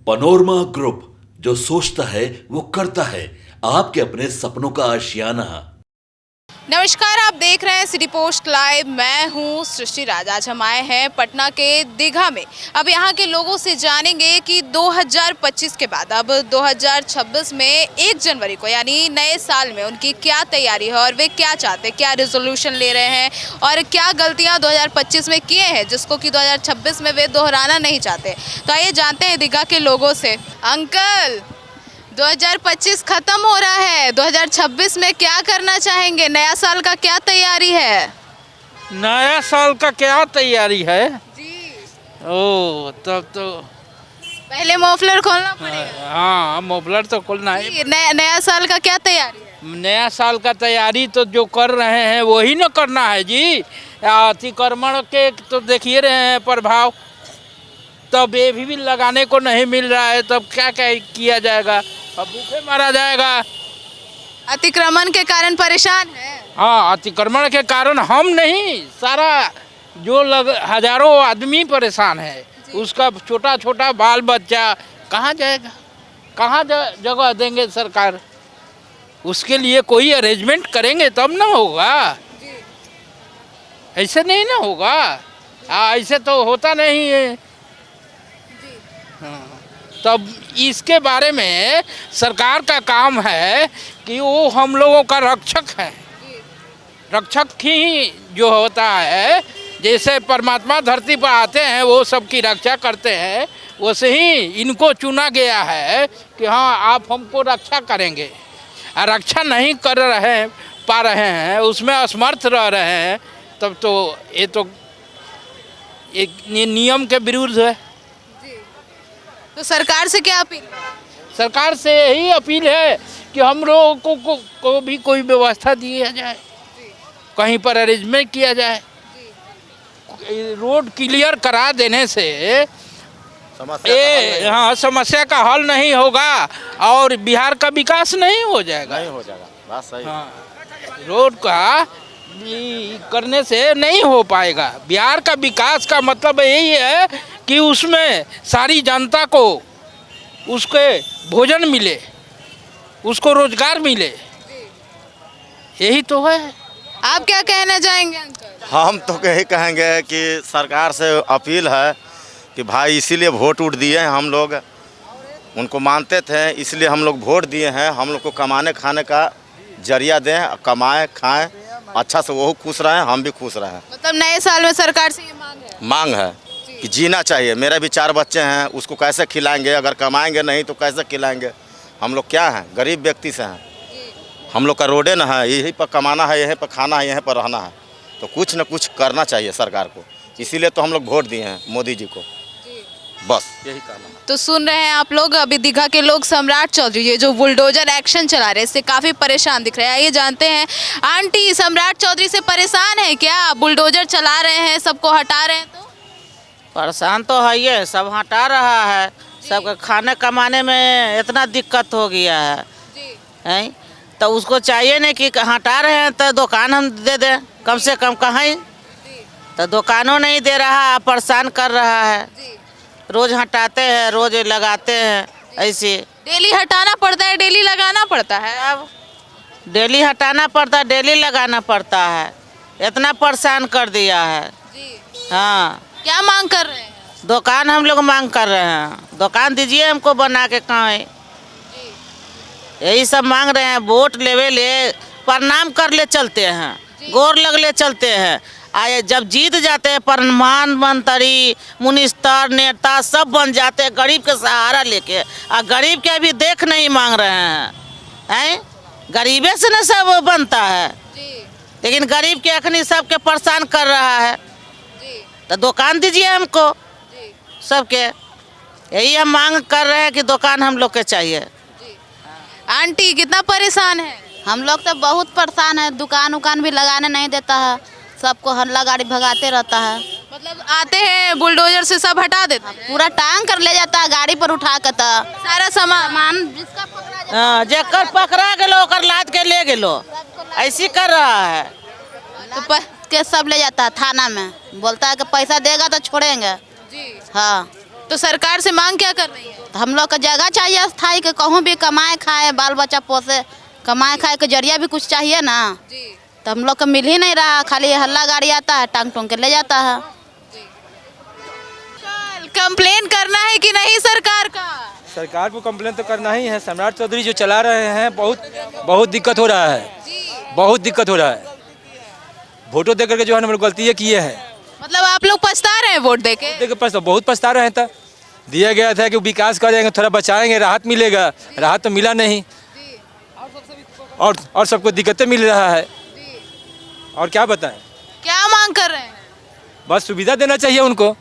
Panorama group, जो सोचता है वो करता है। आपके अपने सपनों का आशियाना। नमस्कार, आप देख रहे हैं सिटी पोस्ट लाइव। मैं हूं सृष्टि राज। आज हम आए हैं पटना के दीघा में। अब यहां के लोगों से जानेंगे कि 2025 के बाद अब 2026 में 1 जनवरी को यानी नए साल में उनकी क्या तैयारी है और वे क्या चाहते हैं, क्या रेजोल्यूशन ले रहे हैं और क्या गलतियां 2025 में किए हैं जिसको कि 2026 में वे दोहराना नहीं चाहते। तो आइए जानते हैं दीघा के लोगों से। अंकल, 2025 खत्म हो रहा है, 2026 में क्या करना चाहेंगे? नया साल का क्या तैयारी है? नया साल का क्या तैयारी है? जी, ओ तब तो पहले मफलर खोलना पड़ेगा। हाँ, मोबलर तो खोलना है। जी, नया साल का क्या तैयारी है? नया साल का तैयारी तो जो कर रहे हैं वही न करना है जी। अतिक्रमण के तो देखिए रहे हैं प्रभाव, तब ये भी लगाने को नहीं मिल रहा है, तब क्या क्या किया जाएगा? अब भूखे मारा जाएगा। अतिक्रमण के कारण परेशान है। हाँ, अतिक्रमण के कारण हम नहीं, सारा जो हजारों आदमी परेशान है। उसका छोटा छोटा बाल बच्चा कहाँ जाएगा? कहाँ जगह देंगे सरकार? उसके लिए कोई अरेंजमेंट करेंगे तब ना होगा। ऐसे नहीं ना होगा। ऐसे तो होता नहीं है। हाँ, तब इसके बारे में सरकार का काम है कि वो हम लोगों का रक्षक है। रक्षक ही जो होता है, जैसे परमात्मा धरती पर आते हैं वो सबकी रक्षा करते हैं, वैसे ही इनको चुना गया है कि हाँ आप हमको रक्षा करेंगे। और रक्षा नहीं कर पा रहे हैं, उसमें असमर्थ रह रहे हैं, तब तो ये तो एक नियम के विरुद्ध है। तो सरकार से क्या अपील? सरकार से यही अपील है कि हम लोगों को भी कोई व्यवस्था दिया जाए, कहीं पर अरेंजमेंट किया जाए। रोड क्लियर करा देने से समस्या का हल नहीं होगा और बिहार का विकास नहीं हो जाएगा। बात सही। हाँ, रोड का करने से नहीं हो पाएगा। बिहार का विकास का मतलब यही है कि उसमें सारी जनता को उसके भोजन मिले, उसको रोजगार मिले, यही तो है। आप क्या कहना चाहेंगे अंकल? हम तो यही कहेंगे कि सरकार से अपील है कि भाई इसीलिए वोट दिए हैं हम लोग, उनको मानते थे इसलिए हम लोग वोट दिए हैं। हम लोग को कमाने खाने का जरिया दें, कमाएं खाएं, अच्छा से वो खुश रहें, हम भी खुश रहें। मतलब नए साल में सरकार से ये मांग है कि जीना चाहिए। मेरे भी 4 बच्चे हैं, उसको कैसे खिलाएंगे? अगर कमाएंगे नहीं तो कैसे खिलाएंगे? हम लोग क्या हैं, गरीब व्यक्ति से हैं। हम लोग का रोडे न है, यहीं पर कमाना है, यहीं पर खाना है, यहीं पर रहना है, तो कुछ न कुछ करना चाहिए सरकार को। इसीलिए तो हम लोग वोट दिए हैं मोदी जी को, बस यही कहना है। तो सुन रहे हैं आप लोग, अभी दीघा के लोग सम्राट चौधरी ये जो बुलडोजर एक्शन चला रहे हैं इससे काफ़ी परेशान दिख रहे हैं। ये जानते हैं आंटी, सम्राट चौधरी से परेशान है क्या? बुलडोजर चला रहे हैं, सबको हटा रहे हैं। तो परेशान तो है, ये सब हटा रहा है, सबके खाने कमाने में इतना दिक्कत हो गया है। तो उसको चाहिए नहीं कि हटा रहे हैं तो दुकान हम दे दें कम से कम। कहीं तो दुकानों नहीं दे रहा, परेशान कर रहा है। रोज हटाते हैं, रोज लगाते हैं, ऐसे डेली हटाना पड़ता है, डेली लगाना पड़ता है। अब डेली हटाना पड़ता है, डेली लगाना पड़ता है। इतना परेशान कर दिया है। हाँ, क्या मांग कर रहे हैं? दुकान हम लोग मांग कर रहे हैं, दुकान दीजिए हमको बना के खाएं, यही सब मांग रहे हैं। वोट लेवे ले प्रणाम कर ले चलते हैं, गोर लग ले चलते हैं। आए जब जीत जाते हैं प्रधानमंत्री, मिनिस्टर, नेता सब बन जाते हैं गरीब के सहारा लेके। और गरीब के अभी देख नहीं मांग रहे हैं। गरीबे से न सब बनता है, लेकिन गरीब के अखनी सबके परेशान कर रहा है। तो दुकान दीजिए हमको सबके, यही हम मांग कर रहे हैं कि दुकान हम लोग के चाहिए। आंटी, कितना परेशान है? हम लोग तो बहुत परेशान है, दुकान उकान भी लगाने नहीं देता है, सबको हल्ला गाड़ी भगाते रहता है। मतलब आते हैं बुलडोजर से सब हटा देते हैं? पूरा टांग कर ले जाता है गाड़ी पर उठा के। तो सारा सामान जिसका पकड़ा जाता जेकर पकड़ा गेलो ओकर लाद के ले गेलो, ऐसी कर रहा है। तो के सब ले जाता है थाना में, बोलता है कि पैसा देगा तो छोड़ेंगे। जी। हाँ, तो सरकार से मांग क्या कर रही है? तो हम लोग का जगह चाहिए स्थायी के कहूँ भी कमाए खाए बाल बच्चा पोसे कमाए खाए के जरिया भी कुछ चाहिए ना। तो हम लोग को मिल ही नहीं रहा, खाली हल्ला गाड़ी आता है टांग टूंग के ले जाता है। कंप्लेन करना है कि नहीं सरकार का? सरकार को कंप्लेन तो करना ही है। सम्राट चौधरी जो चला रहे हैं बहुत दिक्कत हो रहा है, बहुत दिक्कत हो रहा है। वोटों दे करके जो है ना गलतियाँ किए हैं। मतलब आप लोग पछता रहे हैं वोट देके? देकर तो बहुत पछता रहे हैं। तो दिया गया था कि विकास करेंगे, थोड़ा बचाएंगे, राहत मिलेगा, राहत तो मिला नहीं और सबको दिक्कतें मिल रहा है। और क्या बताएं, क्या मांग कर रहे हैं? बस सुविधा देना चाहिए उनको।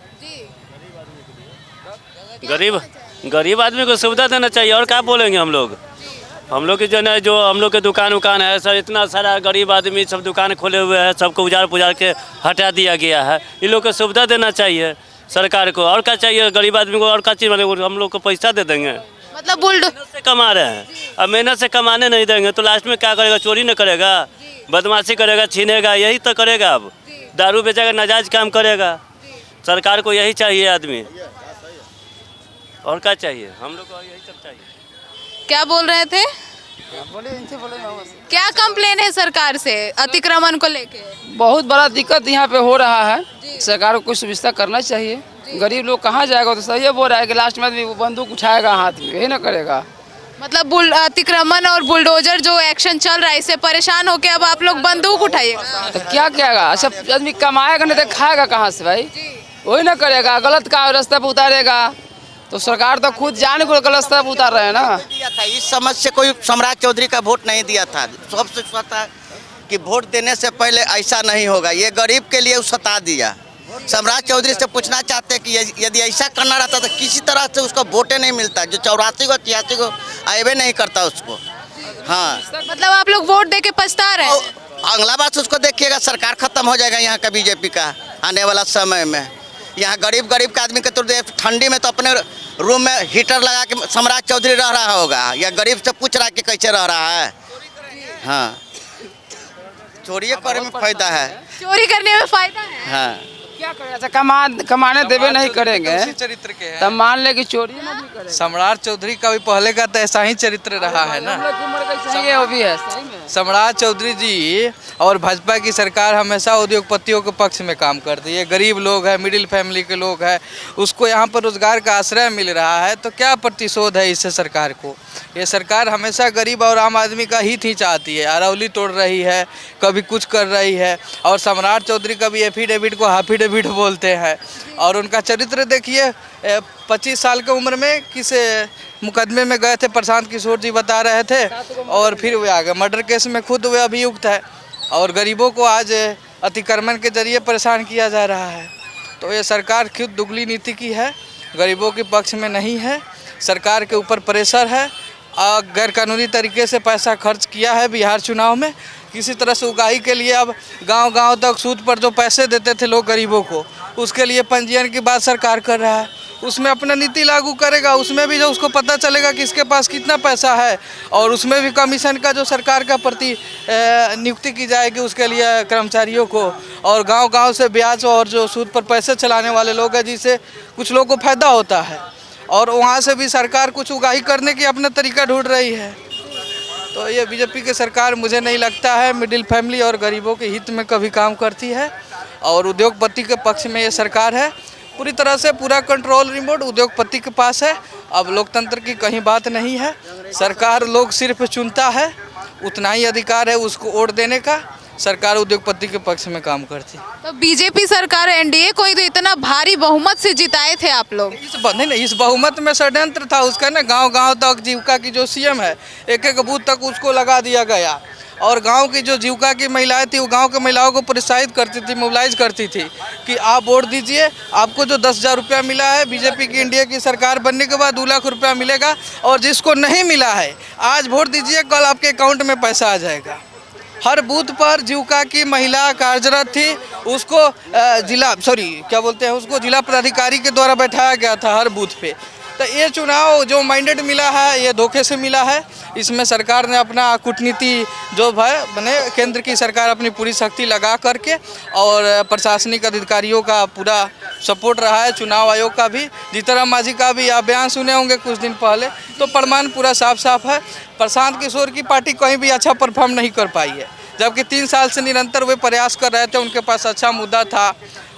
गरीब आदमी को सुविधा देना चाहिए। और क्या बोलेंगे हम लोग की जो है जो हम लोग के दुकान है सर, इतना सारा गरीब आदमी सब दुकान खोले हुए हैं, सबको उजाड़ के हटा दिया गया है। इन लोग को सुविधा देना चाहिए सरकार को। और क्या चाहिए गरीब आदमी को? और क्या चीज़ हम लोग को पैसा दे देंगे? मतलब बुलडोजर से कमा रहे हैं, अब मेहनत से कमाने नहीं देंगे तो लास्ट में क्या करेगा? चोरी न करेगा, बदमाशी करेगा, छीनेगा, यही तो करेगा। अब दारू बेचेगा, नाजायज काम करेगा। सरकार को यही चाहिए आदमी, और क्या चाहिए? हम लोग को यही सब चाहिए। क्या बोल रहे थे? क्या कंप्लेन है सरकार से अतिक्रमण को लेके? बहुत बड़ा दिक्कत यहाँ पे हो रहा है। सरकार को कुछ सुविधा करना चाहिए। गरीब लोग कहाँ जाएगा? तो सही बोल रहा है कि लास्ट में आदमी वो बंदूक उठाएगा हाथ में, यही ना करेगा। मतलब अतिक्रमण और बुलडोजर जो एक्शन चल रहा है इससे परेशान होके अब आप लोग बंदूक उठाइएगा? तो क्या किएगा? अच्छा आदमी कमाएगा नहीं तो खाएगा कहाँ से भाई? वही ना करेगा, गलत का रास्ते पे उतारेगा। तो सरकार तो खुद जान को गलत रास्ते पे उतार रहे हैं ना। दिया था इस समझ से कोई सम्राट चौधरी का वोट नहीं दिया था। सबसे पता कि वोट देने से पहले ऐसा नहीं होगा, ये गरीब के लिए सता दिया। सम्राट चौधरी से पूछना चाहते कि यदि ऐसा करना रहता तो किसी तरह से उसको वोटे नहीं मिलता, जो 84 को 83 को आए नहीं करता उसको। हाँ, मतलब आप लोग वोट देके पछता रहे हैं? अगला बात उसको देखिएगा, सरकार खत्म हो जाएगा यहाँ का बीजेपी का आने वाला समय में। यहाँ गरीब का आदमी के तो ठंडी में तो अपने रूम में हीटर लगा के सम्राट चौधरी रह रहा होगा, या गरीब से पूछ रहा है कि कैसे रह रहा है। हाँ, चोरी करने में फायदा है, चोरी करने में फायदा है। हाँ, क्या करें? अच्छा कमाने देवे नहीं करेंगे चरित्र के तब मान ले कि चोरी नहीं करेंगे। सम्राट चौधरी का भी पहले का तो ऐसा ही चरित्र रहा है ना। वो भी है सही में। सम्राट चौधरी जी और भाजपा की सरकार हमेशा उद्योगपतियों के पक्ष में काम करती है। गरीब लोग हैं, मिडिल फैमिली के लोग हैं, उसको यहाँ पर रोजगार का आश्रय मिल रहा है, तो क्या प्रतिशोध है इससे सरकार को? ये सरकार हमेशा गरीब और आम आदमी का हित ही चाहती है। अरौली तोड़ रही है, कभी कुछ कर रही है। और सम्राट चौधरी कभी एफिडेविट को हाफिडेविट बोलते हैं। और उनका चरित्र देखिए, 25 साल की उम्र में किस मुकदमे में गए थे, प्रशांत किशोर जी बता रहे थे, और फिर वे आ गए मर्डर केस में, खुद वे अभियुक्त है। और गरीबों को आज अतिक्रमण के जरिए परेशान किया जा रहा है। तो ये सरकार खुद दुगली नीति की है, गरीबों के पक्ष में नहीं है। सरकार के ऊपर प्रेशर है, गैरकानूनी तरीके से पैसा खर्च किया है बिहार चुनाव में। किसी तरह से उगाही के लिए अब गांव-गांव तक सूद पर जो पैसे देते थे लोग गरीबों को, उसके लिए पंजीयन की बात सरकार कर रहा है। उसमें अपना नीति लागू करेगा, उसमें भी जो उसको पता चलेगा कि इसके पास कितना पैसा है, और उसमें भी कमीशन का जो सरकार का प्रति नियुक्ति की जाएगी उसके लिए कर्मचारियों को। और गांव-गांव से ब्याज और जो सूद पर पैसे चलाने वाले लोग हैं, जिससे कुछ लोगों को फायदा होता है, और वहाँ से भी सरकार कुछ उगाही करने की अपना तरीका ढूंढ रही है। तो ये बीजेपी की सरकार मुझे नहीं लगता है मिडिल फैमिली और गरीबों के हित में कभी काम करती है। और उद्योगपति के पक्ष में ये सरकार है। पूरी तरह से पूरा कंट्रोल रिमोट उद्योगपति के पास है। अब लोकतंत्र की कहीं बात नहीं है। सरकार लोग सिर्फ चुनता है, उतना ही अधिकार है उसको वोट देने का। सरकार उद्योगपति के पक्ष में काम करती है। तो बीजेपी सरकार एनडीए को तो इतना भारी बहुमत से जिताए थे आप लोग। इस बहुमत में षड्यंत्र था उसका ना। गांव-गांव तक जीविका की जो सीएम है, एक बूथ तक उसको लगा दिया गया। और गांव की जो जीविका की महिलाएं थी, वो गांव के महिलाओं को प्रोत्साहित करती थी, मोबिलाइज करती थी कि आप वोट दीजिए, आपको जो 10,000 रुपया मिला है बीजेपी की एनडीए की सरकार बनने के बाद 2 लाख रुपया मिलेगा। और जिसको नहीं मिला है आज वोट दीजिए, कल आपके अकाउंट में पैसा आ जाएगा। हर बूथ पर जीविका की महिला कार्यरत थी, उसको उसको जिला पदाधिकारी के द्वारा बैठाया गया था हर बूथ पे। तो ये चुनाव जो मैंडेट मिला है ये धोखे से मिला है। इसमें सरकार ने अपना कूटनीति जो है बने, केंद्र की सरकार अपनी पूरी शक्ति लगा करके और प्रशासनिक अधिकारियों का पूरा सपोर्ट रहा है चुनाव आयोग का भी। जीतनराम मांझी का भी आप बयान सुने होंगे कुछ दिन पहले, तो प्रमाण पूरा साफ साफ है। प्रशांत किशोर की पार्टी कहीं भी अच्छा परफॉर्म नहीं कर पाई है, जबकि 3 साल से निरंतर वे प्रयास कर रहे थे, उनके पास अच्छा मुद्दा था,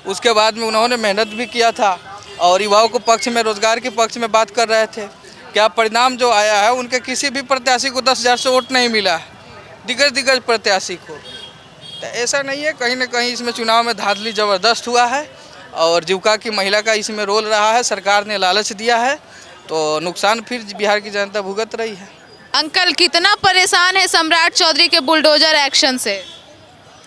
उसके बाद में उन्होंने मेहनत भी किया था और युवाओं को पक्ष में, रोजगार के पक्ष में बात कर रहे थे। क्या परिणाम जो आया है, उनके किसी भी प्रत्याशी को 10,000 से वोट नहीं मिला है, दिग्गज प्रत्याशी को। तो ऐसा नहीं है, कहीं ना कहीं इसमें चुनाव में धांधली ज़बरदस्त हुआ है और जीविका की महिला का इसमें रोल रहा है। सरकार ने लालच दिया है तो नुकसान फिर बिहार की जनता भुगत रही है। अंकल, कितना परेशान है सम्राट चौधरी के बुलडोजर एक्शन से?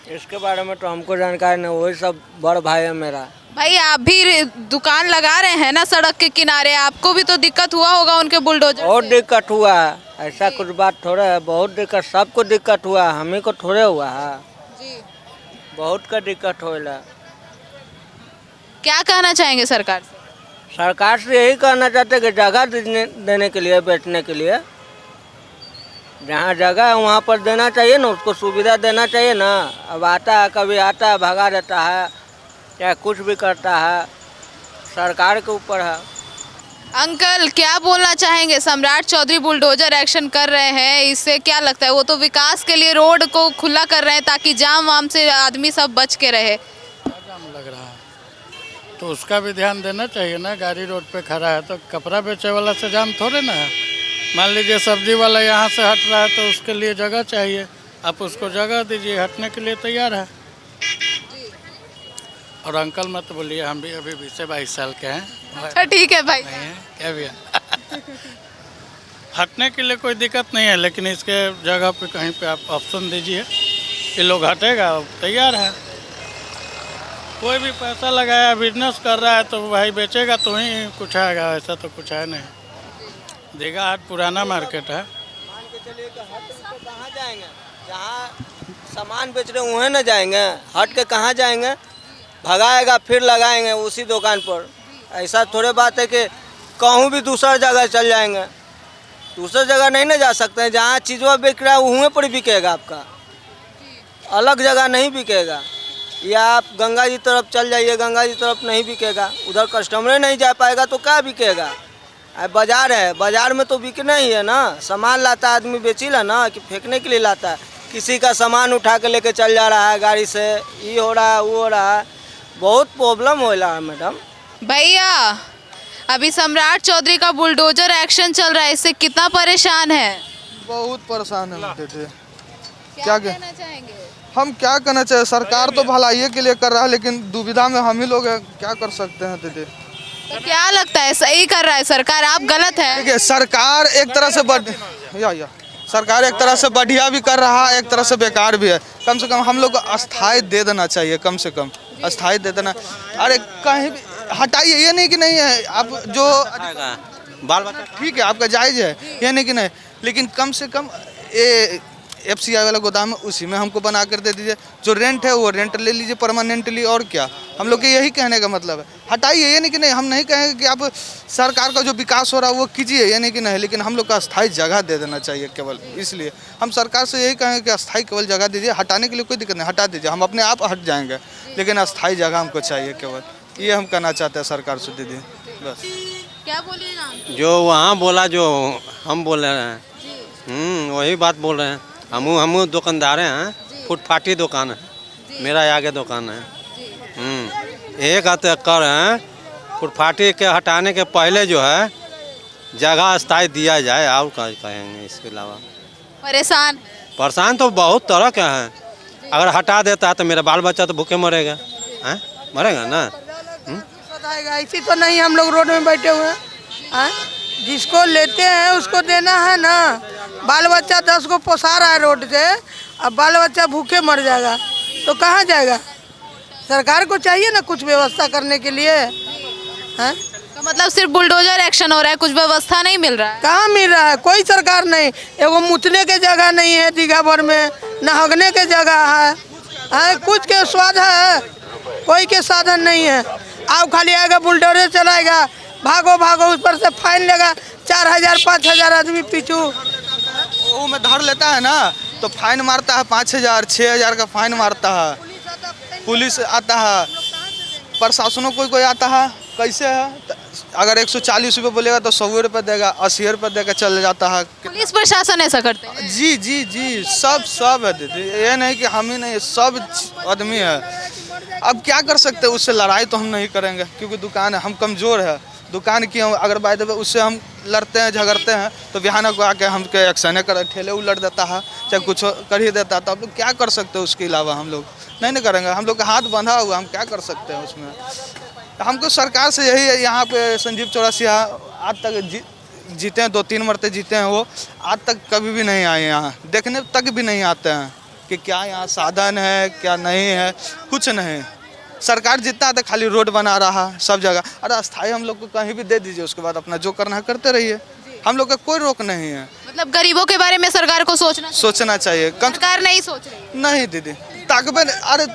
इसके बारे में तो हमको जानकारी नहीं, वही सब बड़ भाई है मेरा। भाई, आप भी दुकान लगा रहे हैं ना सड़क के किनारे, आपको भी तो दिक्कत हुआ होगा उनके बुलडोजर बहुत से। दिक्कत हुआ है, ऐसा कुछ बात थोड़ा है, बहुत दिक्कत, सबको दिक्कत हुआ है, हमें को थोड़े हुआ है जी। बहुत का दिक्कत होला। क्या कहना चाहेंगे सरकार से? सरकार से यही कहना चाहते कि जगह देने के लिए, बैठने के लिए जहाँ जगह है वहाँ पर देना चाहिए ना, उसको सुविधा देना चाहिए ना। अब आता है, कभी आता है, भगा देता है, या कुछ भी करता है, सरकार के ऊपर है। अंकल, क्या बोलना चाहेंगे? सम्राट चौधरी बुलडोजर एक्शन कर रहे हैं, इससे क्या लगता है? वो तो विकास के लिए रोड को खुला कर रहे हैं ताकि जाम वाम से आदमी सब बच के रहे। जाम लग रहा है तो उसका भी ध्यान देना चाहिए ना। गाड़ी रोड पे खड़ा है तो कपड़ा बेचे वाला से जाम थोड़े ना है। मान लीजिए सब्जी वाला यहाँ से हट रहा है तो उसके लिए जगह चाहिए, आप उसको जगह दीजिए, हटने के लिए तैयार है। और अंकल मत बोलिए, हम भी अभी 20-22 साल के हैं। अच्छा, ठीक है भाई। नहीं है क्या भैया? हटने के लिए कोई दिक्कत नहीं है, लेकिन इसके जगह पे कहीं पे आप ऑप्शन दीजिए, ये लोग हटेगा, तैयार है। कोई भी पैसा लगाया, बिजनेस कर रहा है तो भाई बेचेगा तो ही कुछ आएगा, ऐसा तो कुछ है नहीं। दीघा हाट पुराना मार्केट है। मान के चलिए कि हट के कहाँ जाएंगे, जहाँ सामान बेच रहे वहीं ना जाएंगे, हट के कहाँ जाएंगे, भगाएगा फिर लगाएंगे उसी दुकान पर। ऐसा थोड़े बात है कि कहूँ भी दूसरा जगह चल जाएंगे, दूसरा जगह नहीं ना जा सकते हैं। जहाँ चीज़वा बिक रहा है वहीं पर बिकेगा, आपका अलग जगह नहीं बिकेगा। या आप गंगा जी तरफ चल जाइए, गंगा जी तरफ नहीं बिकेगा, उधर कस्टमर नहीं जा पाएगा तो क्या बिकेगा। बाजार है, बाजार में तो बिकना ही है ना, सामान लाता है आदमी बेचीला ना, कि फेंकने के लिए लाता है। किसी का सामान उठा के लेके चल जा रहा है गाड़ी से, ये हो रहा है वो हो रहा है, बहुत प्रॉब्लम हो रहा है मैडम। भैया, अभी सम्राट चौधरी का बुलडोजर एक्शन चल रहा है, इससे कितना परेशान है? बहुत परेशान है दीदी। क्या कहना चाहेंगे? हम क्या कहना चाहिए, सरकार तो भलाई के लिए कर रहा है, लेकिन दुविधा में हम ही लोग हैं, क्या कर सकते हैं दीदी। तो क्या लगता है, सही कर रहा है सरकार, आप गलत है? देखिए, सरकार एक तरह से सरकार एक तरह से बढ़िया भी कर रहा है, एक तरह से बेकार भी है। कम से कम हम लोग को अस्थायी दे देना चाहिए, कम से कम अस्थायी दे देना। अरे कहीं भी हटाइए, ये नहीं कि नहीं है, आप जो बाल बच्चा ठीक है आपका जायज़ है, ये नहीं कि नहीं, लेकिन कम से कम ये FCI वाला गोदाम है, उसी में हमको बना कर दे दीजिए। जो रेंट है वो रेंट ले लीजिए परमानेंटली, और क्या। हम लोग के यही कहने का मतलब है, हटाइए, ये नहीं कि नहीं। हम नहीं कहेंगे कि आप सरकार का जो विकास हो रहा है वो कीजिए, ये नहीं कि नहीं, लेकिन हम लोग का अस्थायी जगह दे देना चाहिए केवल। इसलिए हम सरकार से यही कहेंगे कि अस्थायी केवल जगह दीजिए, हटाने के लिए कोई दिक्कत नहीं, हटा दीजिए, हम अपने आप हट जाएंगे, लेकिन अस्थायी जगह हमको चाहिए केवल। ये हम कहना चाहते हैं सरकार से दीदी, बस। क्या बोलिएगा? जो वहाँ बोला जो हम बोल रहे हैं, वही बात बोल रहे हैं। हम दुकानदार हैं, फुटपाटी दुकान है, मेरा आगे दुकान है। एक हफ्ते कर हैं, फुटपाटी के हटाने के पहले जो है जगह अस्थायी दिया जाए, और क्या कहेंगे इसके अलावा। परेशान तो बहुत तरह के हैं। अगर हटा देता है तो मेरा बाल बच्चा तो भूखे मरेगा, हैं, मरेगा ना। ऐसी तो नहीं, हम लोग रोड में बैठे हुए हैं, जिसको लेते हैं उसको देना है ना। बाल बच्चा 10 को पोसा रहा है रोड से, अब बाल बच्चा भूखे मर जाएगा तो कहाँ जाएगा। सरकार को चाहिए ना कुछ व्यवस्था करने के लिए, हैं। तो मतलब सिर्फ बुलडोजर एक्शन हो रहा है, कुछ व्यवस्था नहीं मिल रहा है? कहाँ मिल रहा है, कोई सरकार नहीं। एगो मुतने के जगह नहीं है दीघा भर में, नहगने के जगह है, कुछ के स्वाद है, कोई के साधन नहीं है। आप खाली आएगा बुलडोजर चलाएगा, भागो भागो, उस पर से फाइन लेगा 4,000-5,000 आदमी पीछू। वो में धर लेता है ना तो फाइन मारता है 5,000-6,000 का फाइन मारता है, पुलिस आता है। प्रशासनों कोई आता है कैसे है, अगर 140 रुपये बोलेगा तो 100 रुपये देगा, 80 रुपये देगा चले जाता है। पुलिस प्रशासन ऐसा करते हैं? जी जी जी, सब है दीदी, ये नहीं कि हम ही नहीं, सब आदमी है। अब क्या कर सकते हैं, उससे लड़ाई तो हम नहीं करेंगे क्योंकि दुकान है, हम कमज़ोर है, दुकान की हम अगर बाय द वे उससे हम लड़ते हैं झगड़ते हैं तो बिहान को आके हम के एक्शन कर ठेले उलट देता है, चाहे कुछ कर ही देता है, तो अब लोग क्या कर सकते हैं, उसके अलावा हम लोग नहीं करेंगे। हम लोग का हाथ बंधा हुआ, हम क्या कर सकते हैं उसमें। हमको सरकार से यही है, यहाँ पे संजीव चौरसिया आज तक जीते हैं, 2-3 मरते जीते हैं, वो आज तक कभी भी नहीं आए यहाँ, देखने तक भी नहीं आते हैं कि क्या यहाँ साधन है क्या नहीं है, कुछ नहीं। सरकार जितना है खाली रोड बना रहा है सब जगह। अरे अस्थाई हम लोग को कहीं भी दे दीजिए, उसके बाद अपना जो करना है करते रहिए, हम लोग का कोई रोक नहीं है। मतलब गरीबों के बारे में सरकार को सोचना चाहिए। सरकार नहीं सोच रही? नहीं दीदी, ताकबे अरे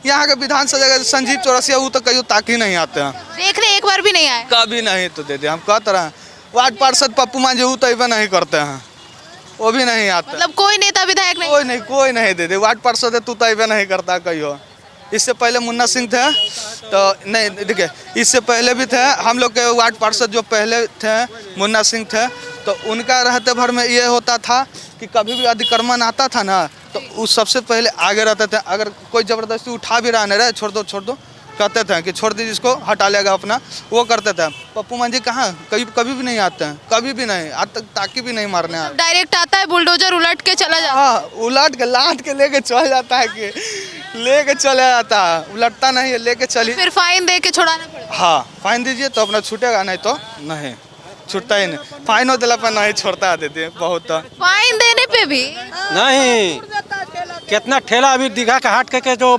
यहाँ के विधानसभा संजीव चौरसिया वो तो कहीं ताक ही नहीं आते हैं, देखने एक बार भी नहीं आए कभी नहीं। तो दीदी हम कहते रहे, वार्ड पार्षद पप्पू मांझी वो तो नहीं करते हैं, वो भी नहीं आते। मतलब कोई नेता विधायक नहीं? कोई नहीं दीदी, वार्ड पार्षद है तू तो नहीं करता कहीं। इससे पहले मुन्ना सिंह थे तो नहीं, देखिए इससे पहले भी थे हम लोग के वार्ड पार्षद जो पहले थे मुन्ना सिंह थे, तो उनका रहते भर में ये होता था कि कभी भी अतिक्रमण आता था ना तो उस सबसे पहले आगे रहते थे। अगर कोई ज़बरदस्ती उठा भी रहा नहीं रहे, छोड़ दो कहते थे कि छोड़ दीजिए इसको, हटा लेगा अपना, वो करते थे। पप्पू मांझी कहाँ कभी भी नहीं आते हैं, कभी भी नहीं, आज तक ताकि भी नहीं मारने आते। डायरेक्ट आता है बुलडोजर उलट के चला जाता है? हाँ, उलट के लाद के लेके चल जाता है, कि लेके चले जाता है, उलटता नहीं है, लेके चली। फिर फाइन दे के छुड़ाना पड़ता? हाँ, फाइन दीजिए तो अपना छूटेगा, नहीं तो नहीं छूटता ही नहीं। फाइन हो दिला पर नहीं छोड़ता देते बहुत। फाइन देने पे भी नहीं, कितना ठेला अभी दीघा के हाट के जो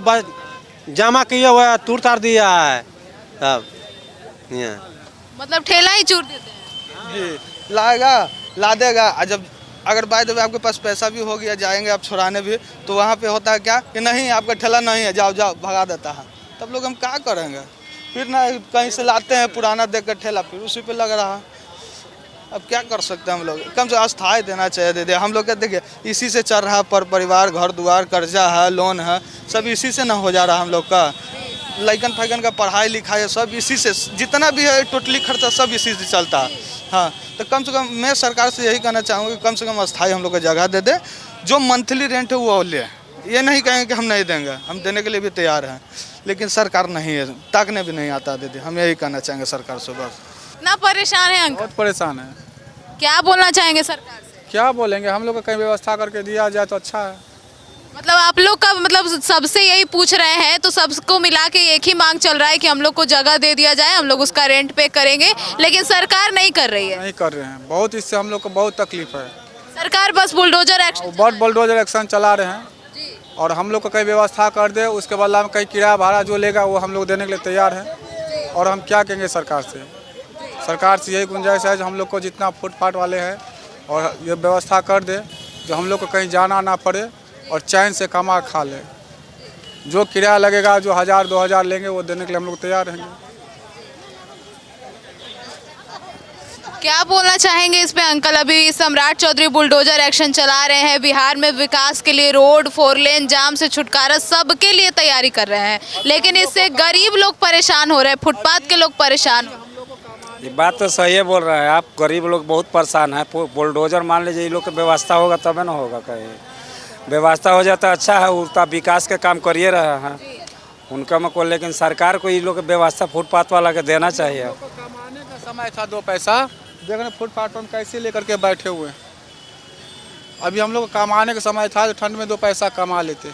जमा किया हुआ है तोड़ ताड़ दिया है तब। मतलब ठेला ही चूर देते हैं? जी, लाएगा ला देगा, जब अगर बाय द वे आपके पास पैसा भी हो गया, जाएंगे आप छुड़ाने भी, तो वहाँ पे होता है क्या कि नहीं आपका ठेला नहीं है, जाओ भगा देता है। तब लोग हम क्या करेंगे, फिर ना कहीं से लाते हैं पुराना देख कर ठेला, फिर उसी पे लग रहा है। अब क्या कर सकते हैं हम लोग, कम से अस्थाई देना चाहिए दीदी। हम लोग का देखिए इसी से चल रहा है, पर परिवार घर द्वार कर्जा है लोन है, सब इसी से ना हो जा रहा हम लोग का। लइकन फैकन का पढ़ाई लिखाई सब इसी से, जितना भी है टोटली खर्चा सब इसी से चलता है। हाँ, तो कम से कम मैं सरकार से यही कहना चाहूँगा कि कम से कम अस्थाई हम लोग को जगह दे दे, जो मंथली रेंट है वो ले। ये नहीं कहेंगे कि हम नहीं देंगे, हम देने के लिए भी तैयार हैं, लेकिन सरकार नहीं है, ताकने भी नहीं आता दीदी। हम यही कहना चाहेंगे सरकार से बस। इतना परेशान है अंकल? बहुत परेशान है। क्या बोलना चाहेंगे सरकार से? क्या बोलेंगे, हम लोग को कहीं व्यवस्था करके दिया जाए तो अच्छा है। मतलब आप लोग का मतलब सबसे यही पूछ रहे हैं, तो सबको मिला के एक ही मांग चल रहा है कि हम लोग को जगह दे दिया जाए, हम लोग उसका रेंट पे करेंगे, लेकिन सरकार नहीं कर रही है। नहीं कर रहे हैं, बहुत इससे हम लोग को बहुत तकलीफ है। सरकार बस बुलडोजर एक्शन, बहुत बुलडोजर एक्शन चला रहे हैं, और हम लोग को कहीं व्यवस्था कर दे, उसके बदला में कहीं किराया भाड़ा जो लेगा वो हम लोग देने के लिए तैयार हैं। और हम क्या कहेंगे सरकार से, सरकार से यही गुंजाइश है जो हम लोग को जितना फुटपाथ वाले हैं और ये व्यवस्था कर दे, जो हम लोग को कहीं जाना ना पड़े और चैन से कमा खा ले। जो किराया लगेगा, जो 1000-2000 लेंगे वो देने के लिए हम लोग तैयार रहेंगे। क्या बोलना चाहेंगे इस पे अंकल? अभी सम्राट चौधरी बुलडोजर एक्शन चला रहे हैं, बिहार में विकास के लिए रोड 4 लेन जाम से छुटकारा सबके लिए तैयारी कर रहे हैं, लेकिन इससे गरीब लोग परेशान हो रहे हैं, फुटपाथ के लोग परेशान हो। ये बात तो सही है बोल रहे हैं आप, गरीब लोग बहुत परेशान है। बुलडोजर मान लीजिए, ये लोग की व्यवस्था होगा तब ना होगा, कहीं व्यवस्था हो जाता अच्छा है, उतना विकास के काम करिए रहे हैं उनका में को, लेकिन सरकार को ये लोग व्यवस्था फुटपाथ वाला के देना चाहिए। कमाने का समय था 2 पैसा, देखने फुटपाथ पर हम कैसे लेकर के बैठे हुए। अभी हम लोग कमाने का समय था तो ठंड में 2 पैसा कमा लेते,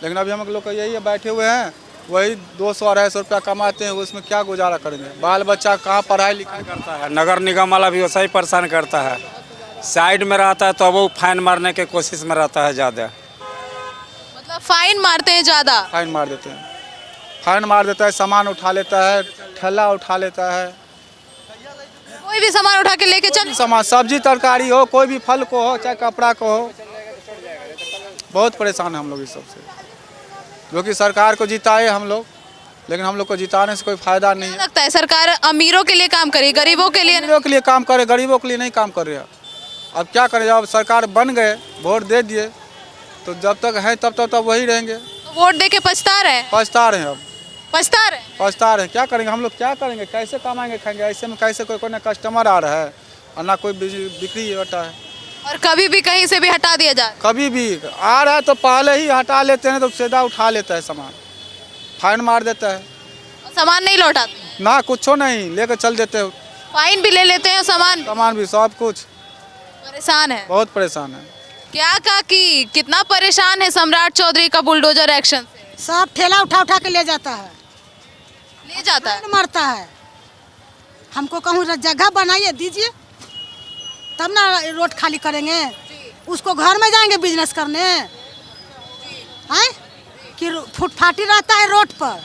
लेकिन अभी हम लोग यही है बैठे हुए हैं, वही 200-250 रुपया कमाते हैं, उसमें क्या गुजारा करेंगे। बाल बच्चा कहाँ पढ़ाई लिखाई करता है। नगर निगम वाला भी वैसा ही परेशान करता है, साइड में रहता है तो वो फाइन मारने के कोशिश में रहता है ज़्यादा। मतलब फाइन मारते हैं ज़्यादा? फाइन मार देते हैं, फाइन मार देता है, सामान उठा लेता है, ठेला उठा लेता है, कोई भी सामान उठा के लेके चल, सामान सब्जी तरकारी हो, कोई भी फल को हो चाहे कपड़ा को हो। बहुत परेशान है हम लोग इस सबसे, जो कि सरकार को जिताए हम लोग, लेकिन हम लोग को जिताने से कोई फायदा नहीं है। लगता है सरकार अमीरों के लिए काम करे, गरीबों के लिए काम करे, गरीबों के लिए नहीं काम कर रहे हैं। अब क्या करें, जब सरकार बन गए, वोट दे दिए, तो जब तक है तब वही रहेंगे। तो वोट दे के पछता रहे हैं? पछता रहे हैं। अब पछता रहे हैं? पछता रहे हैं। क्या करेंगे हम लोग, क्या करेंगे, कैसे कमाएंगे खाएंगे? ऐसे में कैसे कोई ना कस्टमर आ रहा है और ना कोई बिक्री होता है। और कभी भी कहीं से भी हटा दिया जाए? कभी भी आ रहा है तो पहले ही हटा लेते हैं, तो सीधा उठा लेता है सामान, फाइन मार देता है। और सामान नहीं लौटाते? ना कुछ नहीं, लेकर चल देते हैं। फाइन भी ले लेते हैं, सामान भी, सब कुछ। परेशान है? बहुत परेशान है। क्या काकी, कितना परेशान है सम्राट चौधरी का बुलडोजर एक्शन से? सब ठेला उठा उठा के ले जाता है, ले जाता है, मरता है। हमको कहूँ जगह बनाइए दीजिए, तब ना रोड खाली करेंगे। उसको घर में जाएंगे बिजनेस करने हैं कि फुटफाटी रहता है रोड पर,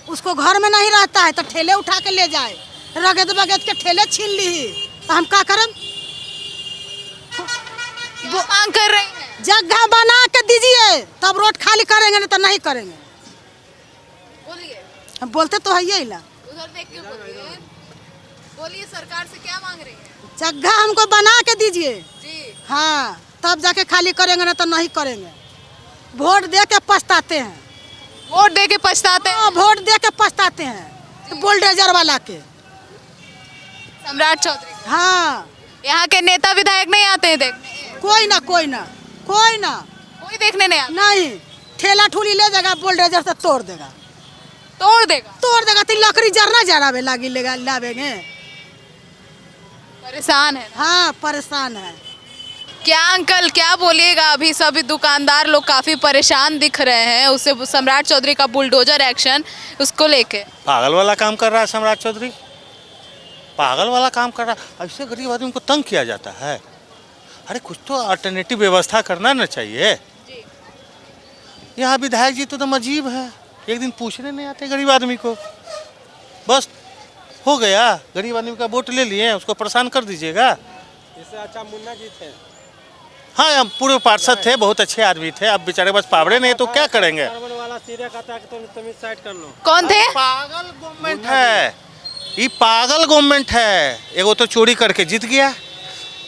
उसको घर में नहीं रहता है तो ठेले उठा के ले जाए, रगत बगत के ठेले छीन ली तो हम क्या करें? वो मांग कर रहे हैं जगह बना के दीजिए तब रोड खाली करेंगे, नहीं तो नहीं करेंगे। बोलिए। हम बोलते तो है यही ला। उधर देख के बोलिए। बोलिए, सरकार से क्या मांग रही है? जगह हमको बना के दीजिए जी। हाँ, तब जाके खाली करेंगे, ना तो नहीं करेंगे। वोट दे के पछताते हैं। वोट दे के पछताते हैं? वोट दे के पछताते हैं बुलडोजर वाला के। सम्राट चौधरी? हाँ। यहाँ के नेता विधायक नहीं आते हैं देखने? कोई ना कोई ना कोई ना, कोई देखने नहीं आता? नहीं, ठेला ठुली ले जाएगा, बुलडोजर से तोड़ देगा। तोड़ देगा? तोड़ देगा तो लकड़ी जरना जरावे लागी लावेंगे। परेशान है? हाँ, परेशान है। क्या अंकल, क्या बोलिएगा? अभी सभी दुकानदार लोग काफी परेशान दिख रहे हैं उससे, सम्राट चौधरी का बुलडोजर एक्शन उसको लेके। पागल वाला काम कर रहा है सम्राट चौधरी, पागल वाला काम कर रहा है। ऐसे गरीब आदमी को तंग किया जाता है। अरे कुछ तो अल्टरनेटिव व्यवस्था करना ना चाहिए। यहाँ विधायक जी तो एकदम अजीब है, एक दिन पूछने नहीं आते गरीब आदमी को, बस हो गया, गरीब आदमी का वोट ले लिए, उसको परेशान कर दीजिएगा। इससे अच्छा मुन्ना जी थे। हाँ, हम पूर्व पार्षद थे, बहुत अच्छे आदमी थे, अब बेचारे बस पावड़े नहीं तो क्या करेंगे। वाला सीधे कहता है कि तुम इस साइड कर लो। कौन थे? पागल गवर्नमेंट है, ये पागल गवर्नमेंट है। एगो तो चोरी करके जीत गया,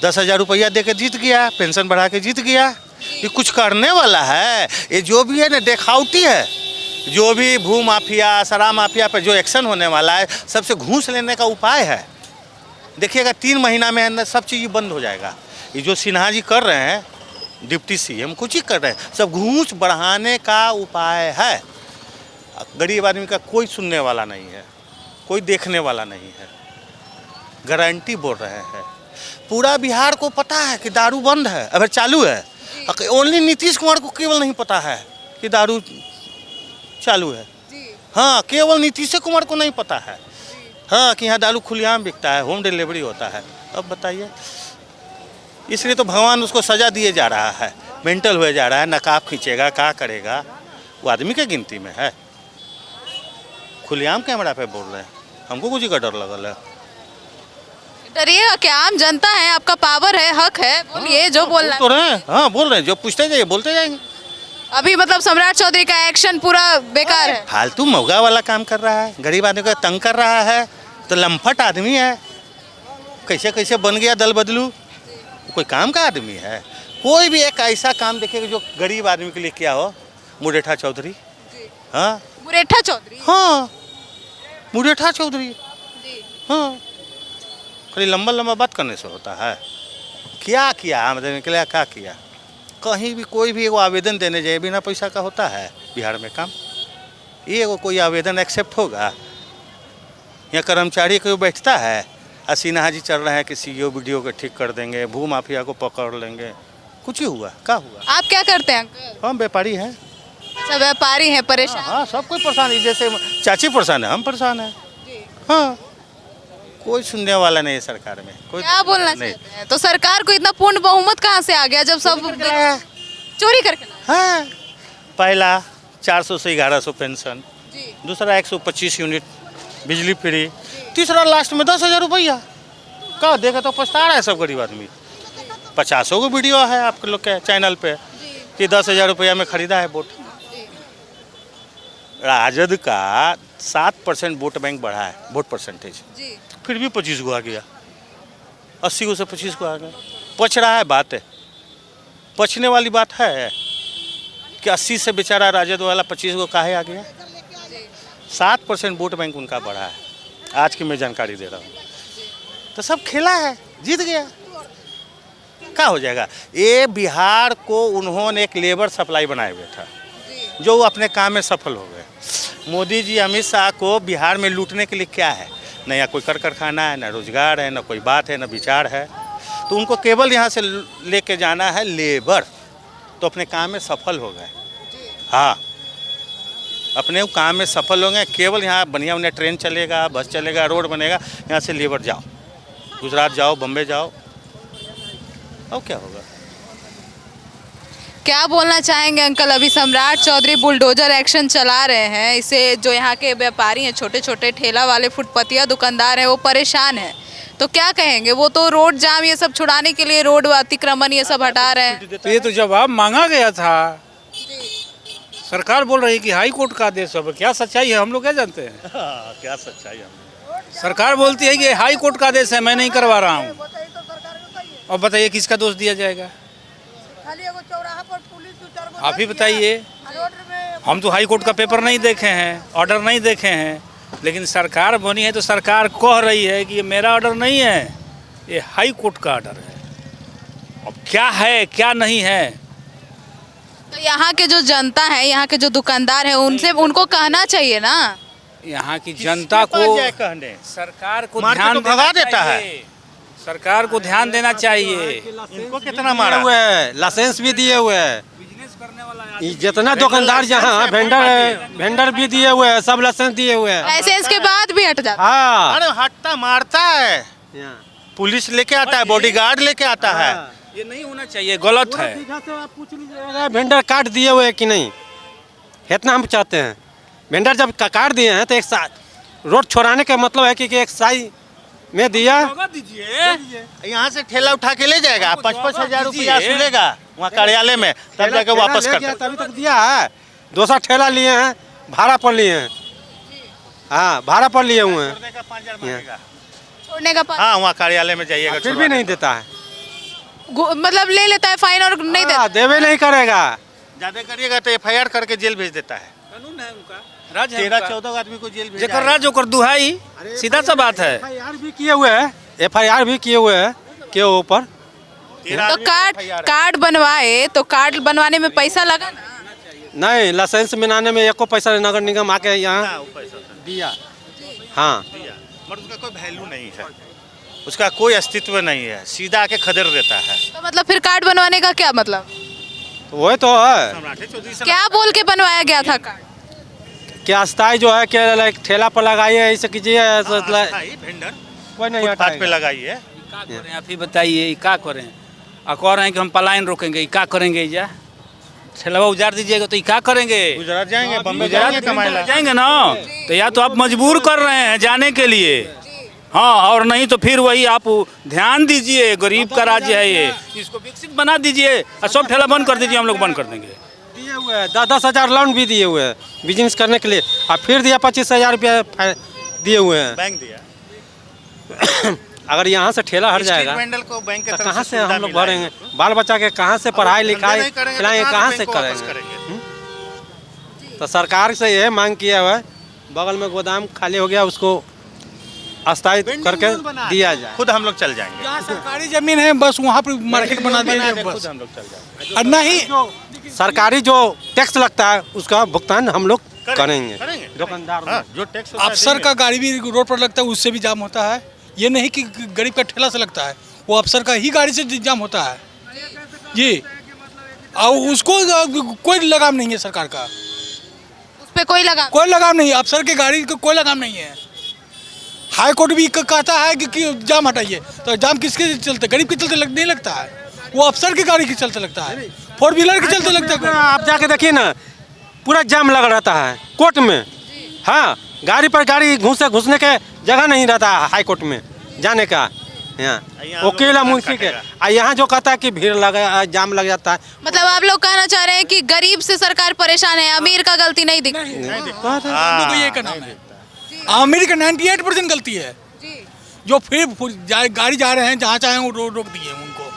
10,000 रुपया दे के जीत गया, पेंशन बढ़ा के जीत गया। ये कुछ करने वाला है? ये जो भी है ना देखावटी है। जो भी भू माफिया, शराब माफिया पे जो एक्शन होने वाला है, सबसे घूस लेने का उपाय है। देखिएगा 3 महीना में अंदर सब चीज़ बंद हो जाएगा। ये जो सिन्हा जी कर रहे हैं, डिप्टी सीएम कुछ ही कर रहे हैं, सब घूस बढ़ाने का उपाय है। गरीब आदमी का कोई सुनने वाला नहीं है, कोई देखने वाला नहीं है। गारंटी बोल रहे हैं, पूरा बिहार को पता है कि दारू बंद है, अगर चालू है। ओनली नीतीश कुमार को केवल नहीं पता है कि दारू चालू है। हाँ, केवल नीतीश कुमार को नहीं पता है हाँ कि यहाँ दारू खुलेआम बिकता है, होम डिलीवरी होता है। अब बताइए, इसलिए तो भगवान उसको सजा दिए जा रहा है, मेंटल हुए जा रहा है, नकाब खींचेगा, क्या करेगा। वो आदमी के गिनती में है। खुलेआम कैमरा पे बोल रहे हैं, हमको कुछ का डर लगल है। डरिएगा क्या? आम जनता है, आपका पावर है, हक है, बोलिए जो बोलना तो रहे हैं। हाँ, बोल रहे हैं, जो पूछते जाइए बोलते जाएंगे। अभी मतलब सम्राट चौधरी का एक्शन पूरा बेकार है, फालतू मौगा वाला काम कर रहा है, गरीब आदमी को तंग कर रहा है। तो लम्फट आदमी है, कैसे कैसे बन गया दल बदलू, कोई काम का आदमी है। कोई भी एक ऐसा काम देखेगा जो गरीब आदमी के लिए किया हो, मुरेठा चौधरी। हाँ, मुरेठा चौधरी। हाँ, मुरेठा चौधरी। हाँ, खाली लंबा लंबा बात करने से होता है। क्या किया आमदनी के लिए, क्या किया? कहीं भी कोई भी एगो आवेदन देने जाए बिना पैसा का होता है बिहार में काम? ये एगो कोई आवेदन एक्सेप्ट होगा? यहाँ कर्मचारी कोई बैठता है, सिन्हा जी चल रहे हैं कि सीईओ वीडियो को ठीक कर देंगे, भू माफिया को पकड़ लेंगे। कुछ ही हुआ, क्या हुआ? आप क्या करते हैं अंकल? हम व्यापारी हैं। अच्छा, व्यापारी हैं, परेशान? हाँ, सब कोई परेशान है। जैसे चाची परेशान है, हम परेशान हैं। हाँ, कोई सुनने वाला नहीं है सरकार में। कोई क्या बोलना चाहते हैं? तो सरकार को इतना पूर्ण बहुमत कहाँ से आ गया जब सब चोरी करके? हाँ, पहला 400 से 1100 पेंशन, दूसरा 125 यूनिट बिजली फ्री, तीसरा लास्ट में 10,000 रुपया। क्या देगा तो पछता रहा है सब गरीब आदमी। 50 को वीडियो है आपके लोग के चैनल पे कि 10,000 रुपया में खरीदा है वोट। राजद का 7% वोट बैंक बढ़ा है, वोट परसेंटेज, फिर भी 25 को आ गया। 80 को से 25 को आ गया। पछ रहा है, बात है, पछने वाली बात है कि 80 से बेचारा राजद वाला 25 को काहे आ गया। 7% वोट बैंक उनका बढ़ा है, आज की मैं जानकारी दे रहा हूँ। तो सब खेला है, जीत गया, क्या हो जाएगा। ये बिहार को उन्होंने एक लेबर सप्लाई बनाए हुए था, जो वो अपने काम में सफल हो गए। मोदी जी अमित शाह को बिहार में लूटने के लिए क्या है, न यहाँ कोई कारखाना है, न रोजगार है, न कोई बात है, न विचार है। तो उनको केवल यहाँ से लेके जाना है लेबर, तो अपने काम में सफल हो गए। हाँ, अपने काम में सफल होंगे। केवल यहाँ बढ़िया उन्हें ट्रेन चलेगा, बस चलेगा, रोड बनेगा, यहाँ से लेबर जाओ, गुजरात जाओ, बम्बे जाओ, और क्या होगा। क्या बोलना चाहेंगे अंकल? अभी सम्राट चौधरी बुलडोजर एक्शन चला रहे हैं, इसे जो यहाँ के व्यापारी हैं, छोटे छोटे ठेला वाले, फुटपतिया दुकानदार हैं, वो परेशान हैं। तो क्या कहेंगे? वो तो रोड जाम ये सब छुड़ाने के लिए रोड अतिक्रमण ये सब हटा रहे हैं। तो ये तो जवाब मांगा गया था। सरकार बोल रही है कि हाई कोर्ट का आदेश है, क्या सच्चाई है हम लोग क्या जानते हैं। क्या सच्चाई है? सरकार बोलती है कि हाई कोर्ट का आदेश है, मैं नहीं करवा रहा हूँ। और बताइए किसका दोष दिया जाएगा? आप ही बताइए। हम तो हाई कोर्ट का पेपर नहीं देखे हैं, ऑर्डर नहीं देखे हैं, लेकिन सरकार बनी है तो सरकार कह रही है कि ये मेरा ऑर्डर नहीं है, ये हाई कोर्ट का ऑर्डर है। अब क्या है क्या नहीं है, तो यहाँ के जो जनता है, यहाँ के जो दुकानदार हैं, उनसे उनको कहना चाहिए ना। यहाँ की जनता को सरकार को ध्यान तो भगा देता है। सरकार को ध्यान देना चाहिए। इनको कितना मारा हुआ है, लाइसेंस भी दिए हुए हैं, जितना दुकानदार जहाँ वेंडर भी दिए हुए हैं, सब लाइसेंस दिए हुए हैं। लाइसेंस के बाद भी हट जाता। हाँ, अरे हटता मारता है, पुलिस लेके आता है, बॉडीगार्ड लेके आता है। ये नहीं होना चाहिए, गलत है। आप पूछ लीजिएगा वेंडर कार्ड दिए हुए हैं कि नहीं, इतना हम चाहते हैं। वेंडर जब कार्ड दिए हैं तो एक साथ रोड छोड़ाने का मतलब है कि एक साई में दिया यहाँ से ठेला उठा के ले जाएगा, 55,000 रुपया सुलेगा वहाँ कार्यालय में, तब जाके वापस करते। तभी तक दिया है। दूसरा ठेला लिए हैं, भाड़ा पर लिए हैं। हाँ, भाड़ा पर लिए हुए हैं, छोड़ने का हाँ, वहाँ कार्यालय में जाइएगा, फिर भी नहीं देता है। मतलब ले लेता है फाइन और नहीं देता। देवे नहीं करेगा, ज्यादा करिएगा तो FIR करके जेल भेज देता है। कानून है उनका, राज है 13-14 आदमी को जेल भेज जेकर राज होकर दुहाई, सीधा सा बात है। FIR भी किए हुए हैं, FIR भी किए हुए हैं के ऊपर। तो कार्ड बनवाए तो कार्ड बनवाने में पैसा लगा ना? नहीं, लाइसेंस बनाने में एको पैसा नगर निगम आके यहाँ दिया। हाँ, मगर उसका कोई वैल्यू नहीं है, उसका कोई अस्तित्व नहीं है, सीधा आके खदेड़ देता है। तो मतलब फिर कार्ड बनवाने का क्या मतलब? वही तो है। क्या बोल के बनवाया गया था कार्ड? क्या अस्थाई जो है क्या ठेला पर लगाइए, ऐसे कीजिए, वेंडर कोई नहीं फुटपाथ पे लगाइए। आप ही बताइए क्या करें? कह रहे हैं कि हम पलायन रोकेंगे, क्या करेंगे? जा ठेला उजाड़ दीजिएगा तो क्या करेंगे? गुजरात जाएंगे, बम्बे जाएंगे, कमाएंगे जाएंगे ना। तो या तो आप मजबूर कर रहे हैं जाने के लिए, हाँ, और नहीं तो फिर वही आप ध्यान दीजिए, गरीब का राज्य है ये, इसको विकसित बना दीजिए और सब ठेला बंद कर दीजिए, हम लोग बंद कर देंगे। दिए हुए हैं 10,000 लोन भी दिए हुए हैं बिजनेस करने के लिए, और फिर दिया 25,000 रुपया दिए हुए हैं, बैंक दिया। अगर यहाँ से ठेला हट जाएगा तो कहाँ से हम लोग भरेंगे? बाल बच्चा के कहाँ से पढ़ाई लिखाई खिलाएंगे, कहाँ से करेंगे? तो सरकार से यह मांग किया हुआ है, बगल में गोदाम खाली हो गया, उसको अस्थायी करके दिया जाए। खुद हम लोग चल जाएंगे, जहाँ सरकारी जमीन है बस वहाँ पर मार्केट बना दिया जाए, बस हम लोग चल जाएंगे। और नहीं सरकारी जो टैक्स लगता है उसका भुगतान हम लोग करेंगे। दुकानदार जो टैक्स अफसर का गाड़ी भी रोड पर लगता है, उससे भी जाम होता है। ये नहीं कि गरीब का ठेला से लगता है, वो अफसर का ही गाड़ी से जाम होता है जी। और उसको कोई लगाम नहीं है सरकार का, उस पे कोई लगाम नहीं है, अफसर के गाड़ी का कोई लगाम नहीं है। हाई कोर्ट भी कहता है कि जाम हटाइए, तो जाम किसके चलते? गरीब के चलते नहीं लगता है, वो अफसर की गाड़ी के चलते लगता है, 4 व्हीलर के चलते लगता है। आप जाके देखिए ना, पूरा जाम लगा रहता है कोर्ट में। हाँ, गाड़ी पर गाड़ी घुसने के जगह नहीं रहता है हाई कोर्ट में जाने का। यहाँ वकील मुंशी के, यहाँ जो कहता है कि भीड़ लगा, जाम लग जाता है। मतलब आप लोग कहना चाह रहे हैं कि गरीब से सरकार परेशान है, अमीर का गलती नहीं दिख रही? ये का नाम है, अमीर का 98% गलती है, जो फिर गाड़ी जा रहे हैं जहाँ चाहे वो रोक दिए उनको।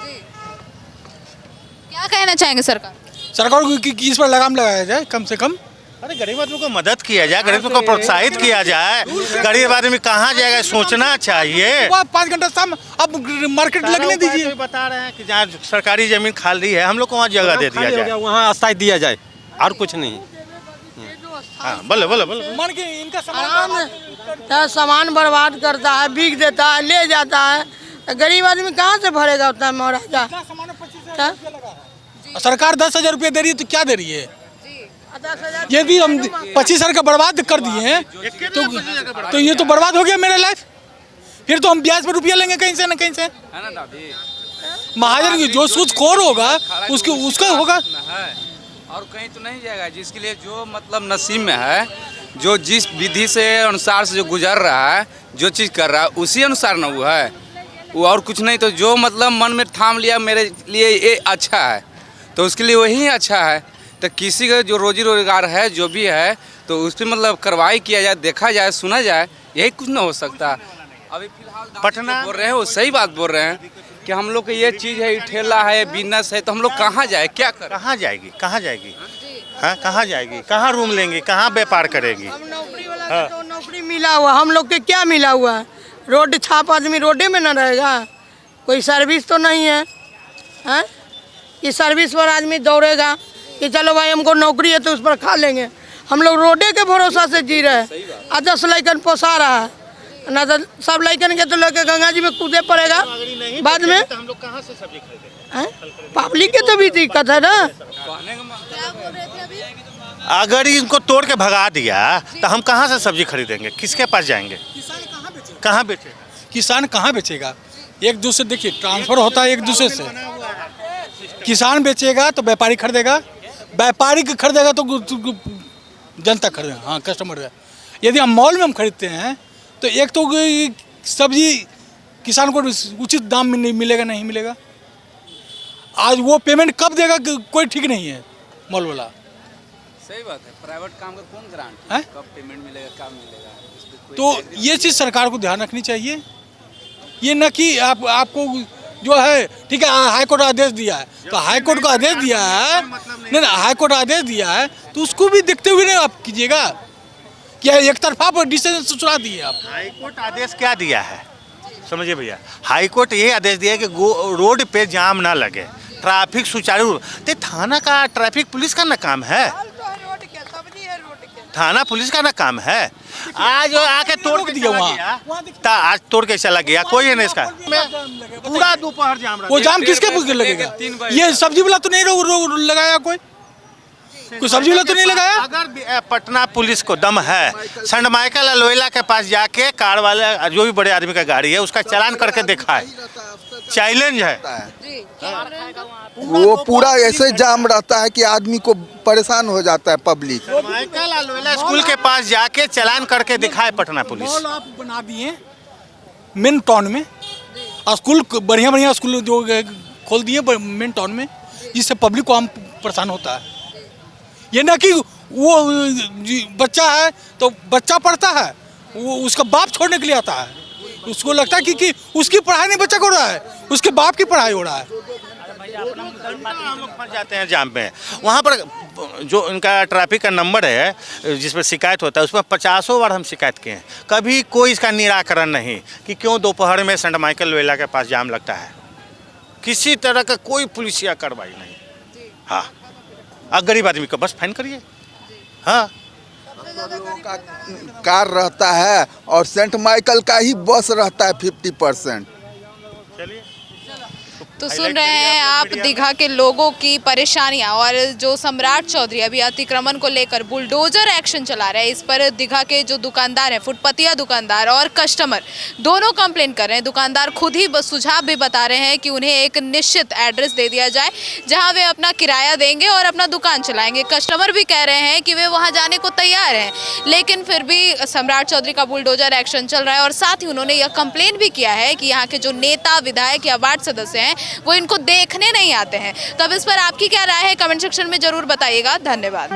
क्या कहना चाहेंगे सरकार को कि इस पर लगाम लगाया जाए कम से कम, अरे गरीब आदमी को मदद किया जाए, गरीब को प्रोत्साहित किया जाए। गरीब आदमी कहाँ जाएगा सोचना चाहिए। 5 घंटा शाम अब मार्केट लगने दीजिए। बता रहे हैं कि जहाँ सरकारी जमीन खाली है हम लोग को वहाँ जगह दे दिया जाए, वहाँ अस्थायी दिया जाए और कुछ नहीं। हाँ बोलो बोलो बोलो। मन के इनका सामान बर्बाद करता है, बिक देता है, ले जाता है, गरीब आदमी कहाँ से भरेगा उतना महाराजा। सरकार 10,000 रुपये दे रही है तो क्या दे रही है? यदि हम 25,000 का बर्बाद कर दिए हैं तो ये तो बर्बाद हो गया मेरा लाइफ। फिर तो हम ब्याज पर रुपया लेंगे कहीं से न कहीं से। महाजन की जो सूदखोर होगा उसका होगा और कहीं तो नहीं जाएगा। जिसके लिए जो मतलब नसीब में है, जो जिस विधि से अनुसार से जो गुजर रहा है, जो चीज़ कर रहा है उसी अनुसार ना वो है, वो और कुछ नहीं। तो जो मतलब मन में ठान लिया मेरे लिए ये अच्छा है तो उसके लिए वही अच्छा है। तो किसी का जो रोजी रोजगार है जो भी है तो उस पर मतलब कार्रवाई किया जाए, देखा जाए, सुना जाए, यही कुछ ना हो सकता। अभी फिलहाल पटना बोल रहे हैं, वो सही बात बोल रहे हैं कि हम लोग का ये चीज़ है, ठेला है, बिजनेस है, तो हम लोग कहाँ जाए, क्या करें? कहाँ जाएगी, कहाँ जाएगी, हाँ कहाँ जाएगी, कहाँ रूम लेंगी, कहाँ व्यापार करेगी? हाँ। तो नौकरी मिला हुआ, हम लोग के क्या मिला हुआ है? रोड छाप आदमी रोडे में न रहेगा, कोई सर्विस तो नहीं है, हैं? कि सर्विस पर आदमी दौड़ेगा कि चलो भाई हमको नौकरी है तो उस पर खा लेंगे। हम लोग रोडे के भरोसा से जी रहे हैं। 10 लड़कन पोसा रहा है ना, तो सब लड़कन के तो लेके गंगा जी में कूदे पड़ेगा बाद में। हम लोग कहाँ से सब्जी खरीदेंगे? पब्लिक के तो भी दिक्कत है ना। अगर इनको तोड़ के भगा दिया तो हम कहाँ से सब्जी खरीदेंगे, किसके पास जाएंगे? कहाँ बेचेगा? किसान कहाँ बेचेगा? एक दूसरे देखिए ट्रांसफर होता है एक दूसरे से। किसान बेचेगा तो व्यापारी खरीदेगा, व्यापारी खरीदेगा तो जनता खरीदेगा, हाँ कस्टमर है। यदि हम मॉल में हम खरीदते हैं तो एक तो सब्जी किसान को उचित दाम में नहीं मिलेगा, नहीं मिलेगा। आज वो पेमेंट कब देगा कोई ठीक नहीं है मॉल वाला। सही बात है, प्राइवेट काम का कौन गारंटी है कब पेमेंट मिलेगा, कब मिलेगा? तो ये चीज़ सरकार को ध्यान रखनी चाहिए। ये न कि आपको जो है ठीक है हाई कोर्ट आदेश दिया है तो हाई कोर्ट का आदेश दिया है, नहीं ना हाई कोर्ट आदेश दिया है तो उसको भी देखते हुए नहीं आप कीजिएगा। क्या एक तरफा पर डिसीजन सुना दिए आप? हाई कोर्ट आदेश क्या दिया है समझिए भैया, हाई कोर्ट ये आदेश दिया है कि रोड पे जाम ना लगे, ट्रैफिक सुचारू। तो थाना का ट्रैफिक पुलिस का ना काम है, थाना पुलिस का ना काम है। आज आके तोड़ के दिया वहाँ, आज तोड़ के चला गया, कोई है नहीं इसका। पूरा दोपहर जाम रहा। वो जाम किसके लगेगा? ये सब्जी वाला तो नहीं लगाया, कोई सब्जी वाला तो नहीं लगाया। अगर पटना पुलिस को दम है, सेंट माइकल लोयला के पास जाके कार वाले जो भी बड़े आदमी का गाड़ी है उसका चालान करके दिखाए, चैलेंज है। वो पूरा ऐसे जाम रहता है कि आदमी को परेशान हो जाता है पब्लिक। माइकल लोयला स्कूल के पास जाके चालान करके दिखाए पटना पुलिस। मॉल आप बना दिए मेन टाउन में, स्कूल बढ़िया स्कूल जो खोल दिए मेन टाउन में, जिससे पब्लिक को आम परेशान होता है। ये ना कि वो बच्चा है तो बच्चा पढ़ता है, वो उसका बाप छोड़ने के लिए आता है, उसको लगता है कि उसकी पढ़ाई नहीं बच्चा को हो रहा है, उसके बाप की पढ़ाई हो रहा है। हम लोग फंस जाते हैं जाम में। वहाँ पर जो इनका ट्रैफिक का नंबर है जिस पर शिकायत होता है उस पर 50 बार हम शिकायत किए हैं, कभी कोई इसका निराकरण नहीं कि क्यों दोपहर में सेंट माइकल लोयला के पास जाम लगता है। किसी तरह का कोई पुलिसिया कार्रवाई नहीं। हाँ गरीब आदमी को बस फाइन करिए। हाँ का कार रहता है और सेंट माइकल का ही बस रहता है 50%। तो सुन रहे हैं आप दीघा के लोगों की परेशानियां, और जो सम्राट चौधरी अभी अतिक्रमण को लेकर बुलडोजर एक्शन चला रहे हैं, इस पर दीघा के जो दुकानदार हैं, फुटपतिया दुकानदार और कस्टमर दोनों कंप्लेन कर रहे हैं। दुकानदार खुद ही सुझाव भी बता रहे हैं कि उन्हें एक निश्चित एड्रेस दे दिया जाए जहां वे अपना किराया देंगे और अपना दुकान चलाएंगे। कस्टमर भी कह रहे हैं कि वे वहां जाने को तैयार हैं, लेकिन फिर भी सम्राट चौधरी का बुलडोजर एक्शन चल रहा है। और साथ ही उन्होंने यह कंप्लेन भी किया है कि यहाँ के जो नेता, विधायक या वार्ड सदस्य हैं वो इनको देखने नहीं आते हैं। तो अब इस पर आपकी क्या राय है, कमेंट सेक्शन में जरूर बताइएगा। धन्यवाद।